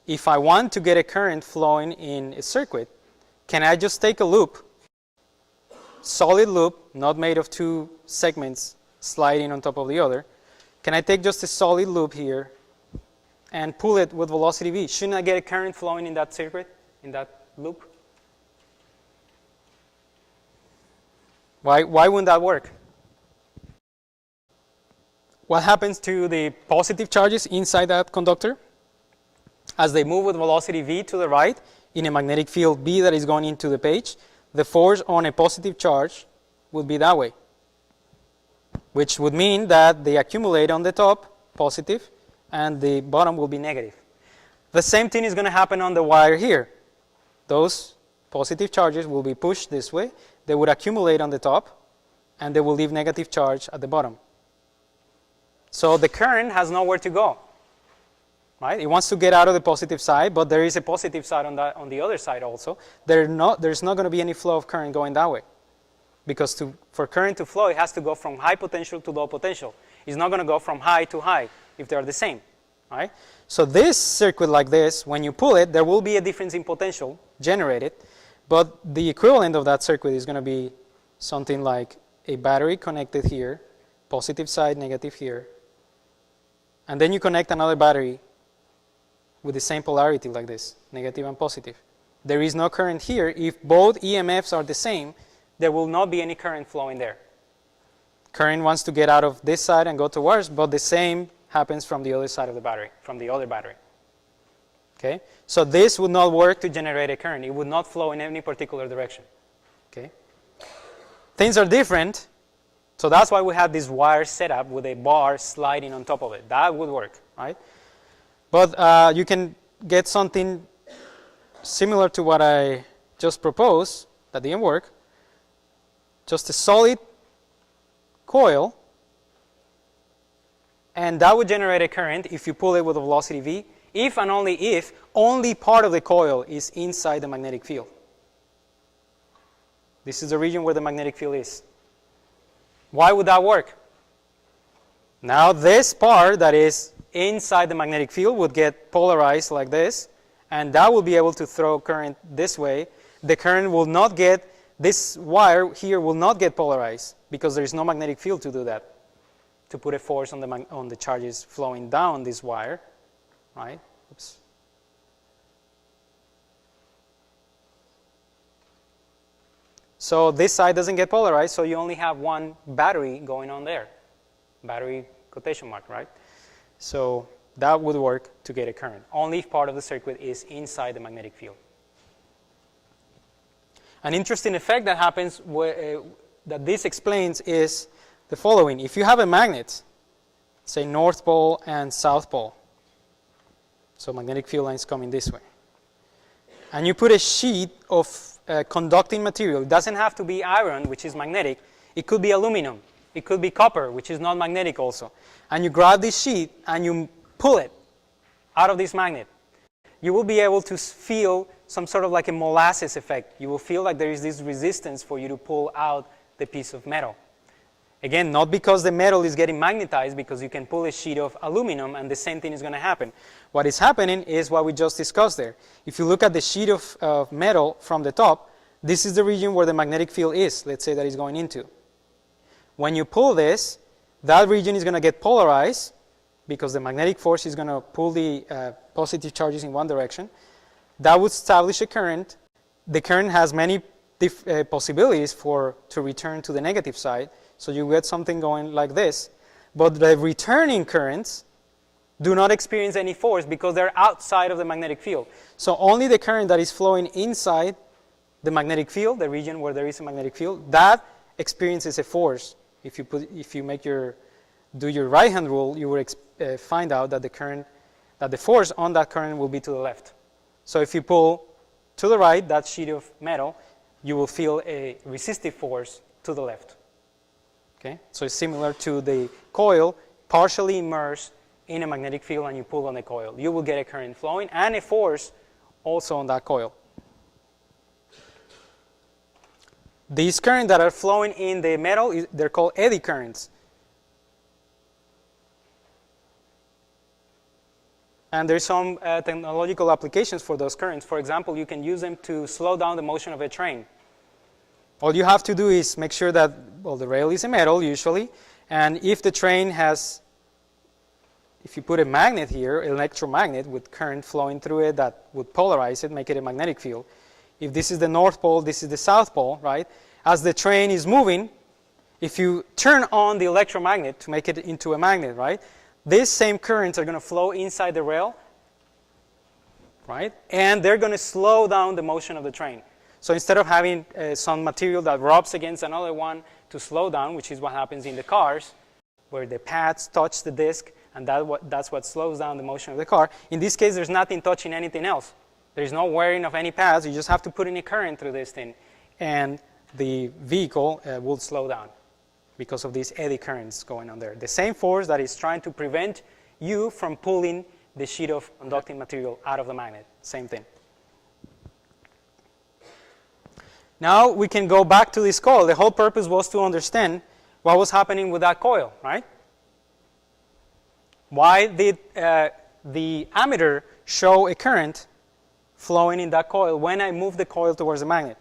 if I want to get a current flowing in a circuit, can I just take a loop, solid loop, not made of two segments sliding on top of the other? Can I take just a solid loop here and pull it with velocity v? Shouldn't I get a current flowing in that circuit, in that loop? Why wouldn't that work? What happens to the positive charges inside that conductor? As they move with velocity v to the right in a magnetic field B that is going into the page, the force on a positive charge would be that way, which would mean that they accumulate on the top, positive, and the bottom will be negative. The same thing is going to happen on the wire here. Those positive charges will be pushed this way, they would accumulate on the top, and they will leave negative charge at the bottom. So the current has nowhere to go. Right? It wants to get out of the positive side, but there is a positive side on the other side also. There's not going to be any flow of current going that way. Because for current to flow, it has to go from high potential to low potential. It's not going to go from high to high if they are the same. Right? So this circuit like this, when you pull it, there will be a difference in potential generated, but the equivalent of that circuit is going to be something like a battery connected here, positive side, negative here, and then you connect another battery with the same polarity like this, negative and positive. There is no current here. If both EMFs are the same, there will not be any current flowing there. Current wants to get out of this side and go towards, but the same happens from the other side of the battery, from the other battery. Okay? So this would not work to generate a current. It would not flow in any particular direction. Okay? Things are different, so that's why we have this wire setup with a bar sliding on top of it. That would work, right? But you can get something similar to what I just proposed that didn't work. Just a solid coil, and that would generate a current if you pull it with a velocity v, if and only if only part of the coil is inside the magnetic field. This is the region where the magnetic field is. Why would that work? Now this part that is inside the magnetic field would get polarized like this, and that will be able to throw current this way. The current will not get, this wire here will not get polarized because there is no magnetic field to do that, to put a force on the charges flowing down this wire, right? Oops. So this side doesn't get polarized, so you only have one battery going on there. Battery quotation mark, right? So that would work to get a current, only if part of the circuit is inside the magnetic field. An interesting effect that happens, that this explains, is the following. If you have a magnet, say North Pole and South Pole, so magnetic field lines coming this way, and you put a sheet of conducting material, it doesn't have to be iron, which is magnetic, it could be aluminum, it could be copper, which is not magnetic also, and you grab this sheet and you pull it out of this magnet, you will be able to feel some sort of like a molasses effect. You will feel like there is this resistance for you to pull out the piece of metal. Again, not because the metal is getting magnetized, because you can pull a sheet of aluminum and the same thing is going to happen. What is happening is what we just discussed there. If you look at the sheet of metal from the top, this is the region where the magnetic field is, let's say that it's going into. When you pull this, that region is going to get polarized because the magnetic force is going to pull the positive charges in one direction. That would establish a current. The current has many possibilities to return to the negative side. So you get something going like this. But the returning currents do not experience any force because they're outside of the magnetic field. So only the current that is flowing inside the magnetic field, the region where there is a magnetic field, that experiences a force. If you do your right-hand rule, you will find out that the force on that current will be to the left. So if you pull to the right that sheet of metal, you will feel a resistive force to the left. Okay? So it's similar to the coil partially immersed in a magnetic field, and you pull on the coil. You will get a current flowing and a force also on that coil. These currents that are flowing in the metal, they're called eddy currents. And there's some technological applications for those currents. For example, you can use them to slow down the motion of a train. All you have to do is make sure that, well, the rail is a metal usually, and if the train has, if you put a magnet here, an electromagnet with current flowing through it that would polarize it, make it a magnetic field. If this is the North Pole, this is the South Pole, right? As the train is moving, if you turn on the electromagnet to make it into a magnet, right? These same currents are going to flow inside the rail, right? And they're going to slow down the motion of the train. So instead of having some material that rubs against another one to slow down, which is what happens in the cars, where the pads touch the disc, and that's what slows down the motion of the car. In this case, there's nothing touching anything else. There's no wearing of any pads. You just have to put in a current through this thing, and the vehicle will slow down because of these eddy currents going on there. The same force that is trying to prevent you from pulling the sheet of conducting material out of the magnet. Same thing. Now we can go back to this coil. The whole purpose was to understand what was happening with that coil, right? Why did the ammeter show a current flowing in that coil when I moved the coil towards the magnet?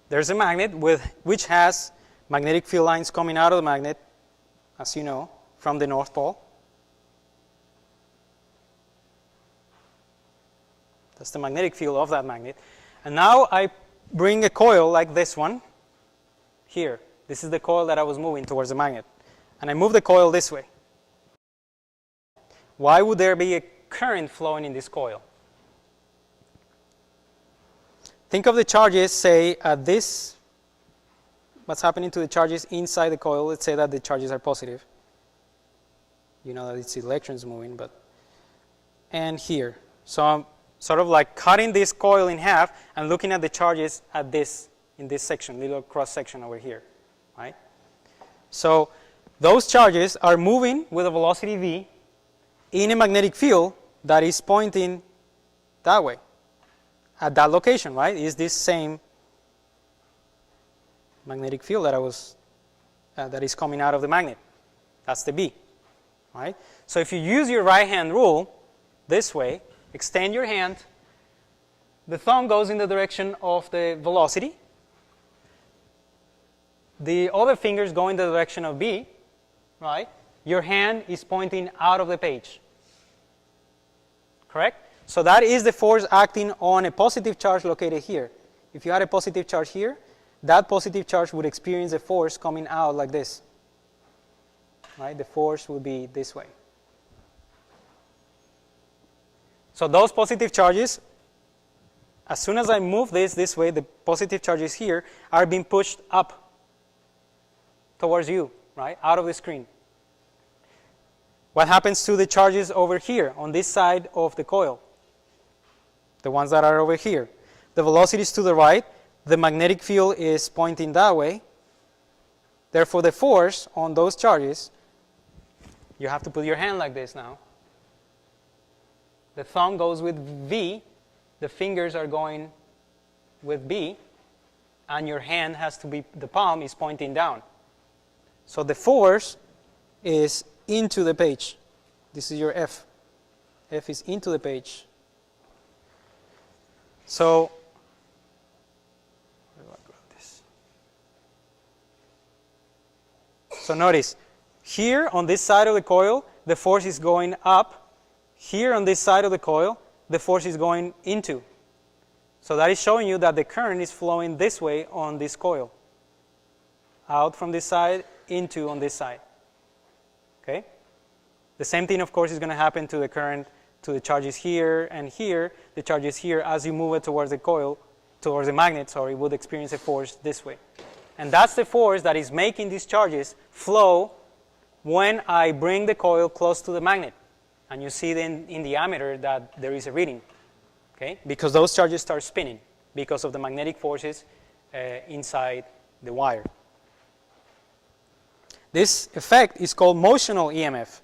There's a magnet which has magnetic field lines coming out of the magnet, as you know, from the North Pole. That's the magnetic field of that magnet. And now I bring a coil like this one here. This is the coil that I was moving towards the magnet. And I move the coil this way. Why would there be a current flowing in this coil? Think of the charges, say, at this, what's happening to the charges inside the coil. Let's say that the charges are positive. You know that it's electrons moving, but, and here. So I'm sort of like cutting this coil in half and looking at the charges at this, in this section, little cross section over here, right? So those charges are moving with a velocity v in a magnetic field that is pointing that way, at that location, right? Is this same magnetic field that that is coming out of the magnet. That's the B, right? So if you use your right hand rule this way, extend your hand, the thumb goes in the direction of the velocity, the other fingers go in the direction of B, right? Your hand is pointing out of the page, correct? So that is the force acting on a positive charge located here. If you had a positive charge here, that positive charge would experience a force coming out like this, right? The force would be this way. So those positive charges, as soon as I move this way, the positive charges here are being pushed up towards you, right? Out of the screen. What happens to the charges over here on this side of the coil? The ones that are over here. The velocity is to the right. The magnetic field is pointing that way. Therefore, the force on those charges, you have to put your hand like this now. The thumb goes with V, the fingers are going with B, and your hand has to be, the palm is pointing down. So the force is into the page. This is your F. F is into the page. So, where do I grab this? So notice, here on this side of the coil, the force is going up. Here on this side of the coil, the force is going into. So that is showing you that the current is flowing this way on this coil. Out from this side, into on this side. Okay? The same thing, of course, is going to happen to the current, to the charges here and here. The charges here, as you move it towards the coil, towards the magnet, sorry, would experience a force this way. And that's the force that is making these charges flow when I bring the coil close to the magnet. And you see then in the ammeter that there is a reading, okay? Because those charges start spinning because of the magnetic forces inside the wire. This effect is called motional EMF.